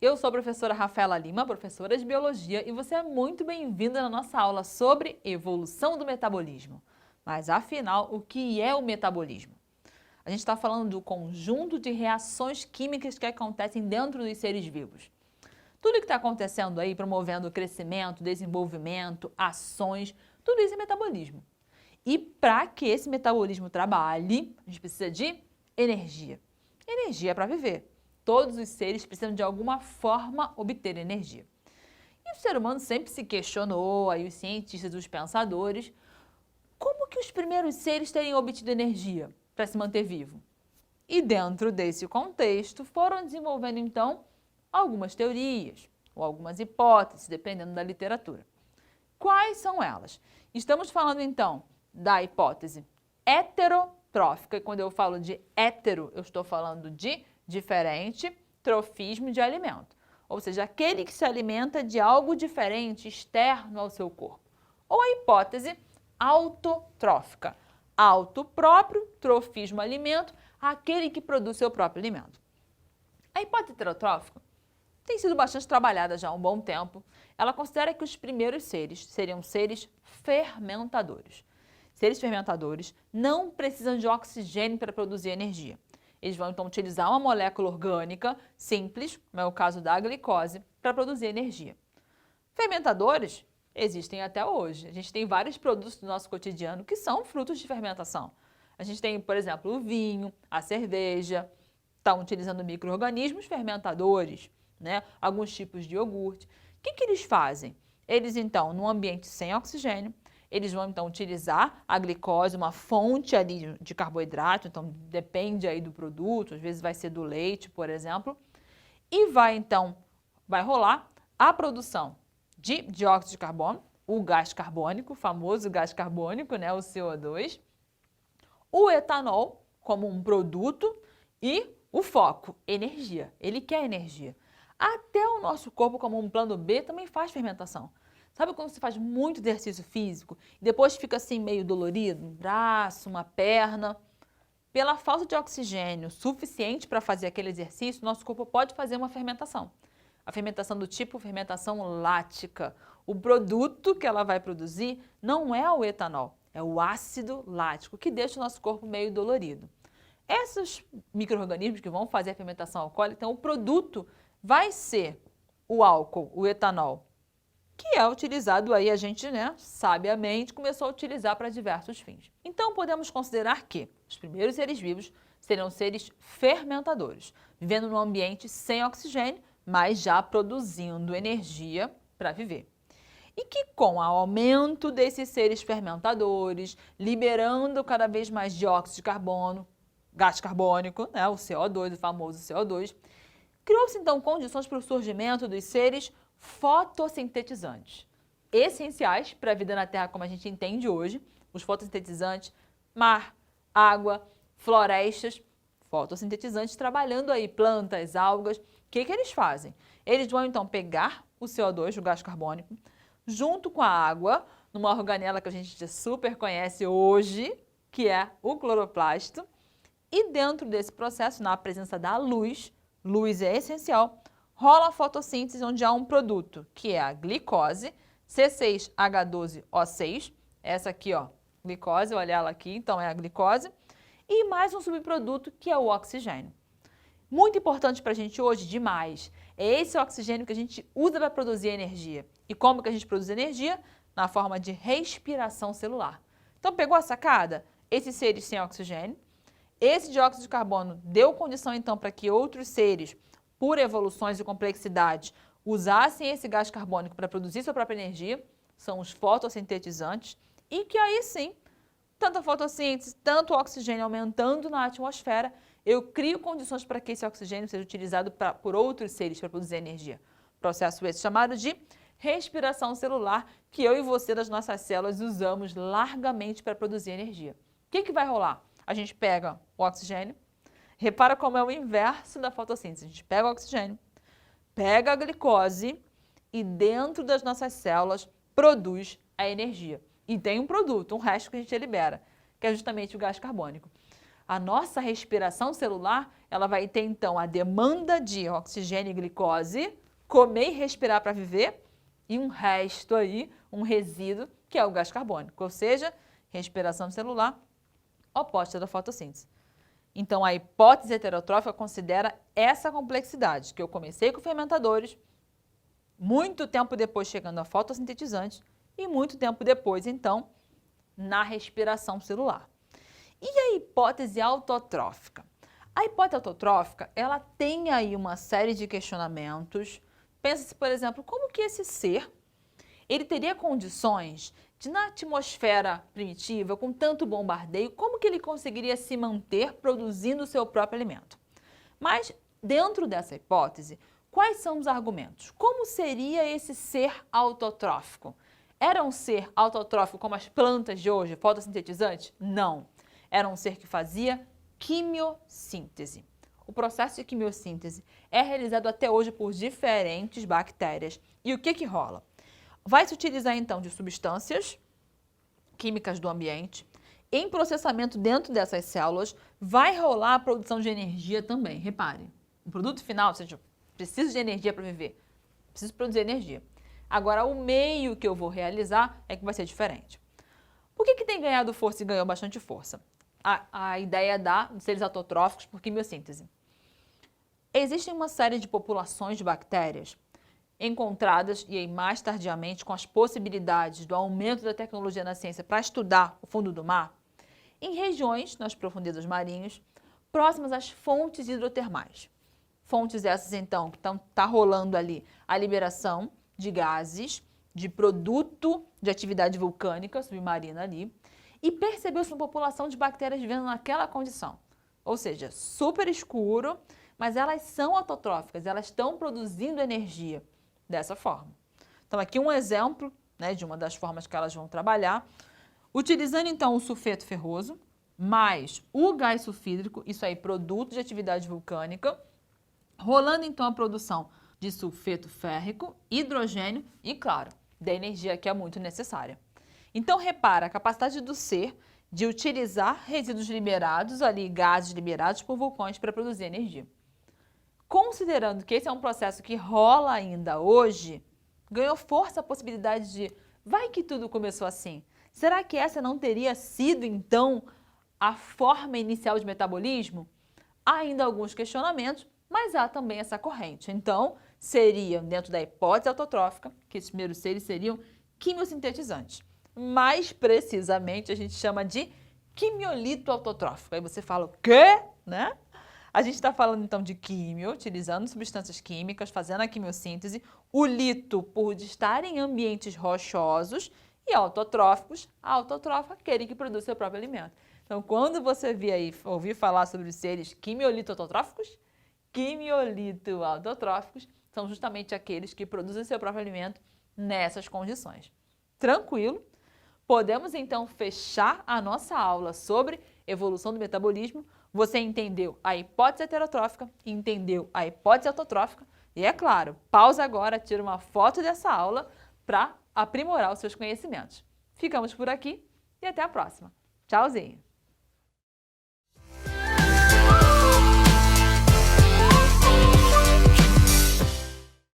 Eu sou a professora Rafaela Lima, professora de Biologia, e você é muito bem-vinda na nossa aula sobre evolução do metabolismo. Mas afinal, o que é o metabolismo? A gente está falando do conjunto de reações químicas que acontecem dentro dos seres vivos. Tudo que está acontecendo aí, promovendo o crescimento, desenvolvimento, ações, tudo isso é metabolismo. E para que esse metabolismo trabalhe, a gente precisa de energia. Energia para viver. Todos os seres precisam de alguma forma obter energia. E o ser humano sempre se questionou, aí os cientistas, os pensadores, como que os primeiros seres teriam obtido energia para se manter vivo? E dentro desse contexto foram desenvolvendo então algumas teorias ou algumas hipóteses, dependendo da literatura. Quais são elas? Estamos falando então da hipótese heterotrófica, e quando eu falo de hetero, eu estou falando de diferente, trofismo de alimento, ou seja, aquele que se alimenta de algo diferente, externo ao seu corpo. Ou a hipótese autotrófica, auto próprio, trofismo alimento, aquele que produz seu próprio alimento. A hipótese heterotrófica tem sido bastante trabalhada já há um bom tempo. Ela considera que os primeiros seres seriam seres fermentadores. Seres fermentadores não precisam de oxigênio para produzir energia. Eles vão então utilizar uma molécula orgânica simples, como é o caso da glicose, para produzir energia. Fermentadores existem até hoje. A gente tem vários produtos do nosso cotidiano que são frutos de fermentação. A gente tem, por exemplo, o vinho, a cerveja, estão utilizando micro-organismos fermentadores, né? Alguns tipos de iogurte. O que eles fazem? Eles então, num ambiente sem oxigênio, eles vão então utilizar a glicose, uma fonte ali de carboidrato, então depende aí do produto, às vezes vai ser do leite, por exemplo, e vai rolar a produção de dióxido de carbono, o gás carbônico, o famoso gás carbônico, né, o CO2, o etanol como um produto e o foco, energia. Ele quer energia. Até o nosso corpo, como um plano B, também faz fermentação. Sabe quando você faz muito exercício físico e depois fica assim meio dolorido, um braço, uma perna? Pela falta de oxigênio suficiente para fazer aquele exercício, nosso corpo pode fazer uma fermentação. A fermentação do tipo fermentação lática. O produto que ela vai produzir não é o etanol, é o ácido lático, que deixa o nosso corpo meio dolorido. Esses micro-organismos que vão fazer a fermentação alcoólica, então o produto vai ser o álcool, o etanol, que é utilizado aí, a gente, né, sabiamente começou a utilizar para diversos fins. Então podemos considerar que os primeiros seres vivos serão seres fermentadores, vivendo num ambiente sem oxigênio, mas já produzindo energia para viver. E que com o aumento desses seres fermentadores, liberando cada vez mais dióxido de carbono, gás carbônico, né, o CO2, o famoso CO2, criou-se então condições para o surgimento dos seres fotossintetizantes, essenciais para a vida na Terra como a gente entende hoje. Os fotossintetizantes, mar, água, florestas, fotossintetizantes trabalhando aí, plantas, algas. O que eles fazem? Eles vão então pegar o CO2, o gás carbônico, junto com a água, numa organela que a gente super conhece hoje, que é o cloroplasto, e dentro desse processo, na presença da luz é essencial, rola a fotossíntese onde há um produto, que é a glicose, C6H12O6, essa aqui, ó, glicose, olha ela aqui, então é a glicose, e mais um subproduto que é o oxigênio. Muito importante para a gente hoje, demais, é esse oxigênio que a gente usa para produzir energia. E como que a gente produz energia? Na forma de respiração celular. Então pegou a sacada? Esses seres sem oxigênio, esse dióxido de carbono deu condição então para que outros seres, por evoluções e complexidades, usassem esse gás carbônico para produzir sua própria energia, são os fotossintetizantes, e que aí sim, tanto a fotossíntese, tanto o oxigênio aumentando na atmosfera, eu crio condições para que esse oxigênio seja utilizado por outros seres para produzir energia. Processo esse chamado de respiração celular, que eu e você das nossas células usamos largamente para produzir energia. O que vai rolar? A gente pega o oxigênio, repara como é o inverso da fotossíntese. A gente pega o oxigênio, pega a glicose e dentro das nossas células produz a energia. E tem um produto, um resto que a gente libera, que é justamente o gás carbônico. A nossa respiração celular, ela vai ter então a demanda de oxigênio e glicose, comer e respirar para viver, e um resto aí, um resíduo, que é o gás carbônico, ou seja, respiração celular oposta da fotossíntese. Então, a hipótese heterotrófica considera essa complexidade, que eu comecei com fermentadores, muito tempo depois chegando a fotossintetizantes e muito tempo depois, então, na respiração celular. E a hipótese autotrófica? A hipótese autotrófica, ela tem aí uma série de questionamentos. Pensa-se, por exemplo, como que esse ser, ele teria condições de, na atmosfera primitiva, com tanto bombardeio, como que ele conseguiria se manter produzindo o seu próprio alimento? Mas, dentro dessa hipótese, quais são os argumentos? Como seria esse ser autotrófico? Era um ser autotrófico como as plantas de hoje, fotossintetizante? Não. Era um ser que fazia quimiossíntese. O processo de quimiossíntese é realizado até hoje por diferentes bactérias. E o que rola? Vai se utilizar então de substâncias químicas do ambiente. Em processamento dentro dessas células, vai rolar a produção de energia também. Repare, o produto final, ou seja, preciso de energia para viver, preciso produzir energia. Agora, o meio que eu vou realizar é que vai ser diferente. Por que tem ganhado força e ganhou bastante força? A ideia de seres autotróficos por quimiossíntese. Existem uma série de populações de bactérias encontradas, e aí mais tardiamente com as possibilidades do aumento da tecnologia na ciência para estudar o fundo do mar, em regiões nas profundezas marinhas, próximas às fontes hidrotermais. Fontes essas, então, que está rolando ali a liberação de gases, de produto de atividade vulcânica submarina ali, e percebeu-se uma população de bactérias vivendo naquela condição. Ou seja, super escuro, mas elas são autotróficas, elas estão produzindo energia dessa forma. Então, aqui um exemplo, né, de uma das formas que elas vão trabalhar, utilizando então o sulfeto ferroso, mais o gás sulfídrico, isso aí, produto de atividade vulcânica, rolando então a produção de sulfeto férrico, hidrogênio e, claro, da energia que é muito necessária. Então, repara a capacidade do ser de utilizar resíduos liberados ali, gases liberados por vulcões para produzir energia. Considerando que esse é um processo que rola ainda hoje, ganhou força a possibilidade de, vai que tudo começou assim? Será que essa não teria sido, então, a forma inicial de metabolismo? Há ainda alguns questionamentos, mas há também essa corrente. Então, seria, dentro da hipótese autotrófica, que esses primeiros seres seriam quimiosintetizantes. Mais precisamente, a gente chama de quimiolito autotrófico. Aí você fala, o quê? Né? A gente está falando, então, de químio, utilizando substâncias químicas, fazendo a quimiossíntese. O lito, por estar em ambientes rochosos, e autotróficos, a autotrófica, aquele que produz seu próprio alimento. Então, quando você ouvir falar sobre os seres quimiolito autotróficos, quimiolito autotróficos são justamente aqueles que produzem seu próprio alimento nessas condições. Tranquilo? Podemos, então, fechar a nossa aula sobre evolução do metabolismo. Você entendeu a hipótese heterotrófica, entendeu a hipótese autotrófica e, é claro, pausa agora, tira uma foto dessa aula para aprimorar os seus conhecimentos. Ficamos por aqui e até a próxima. Tchauzinho!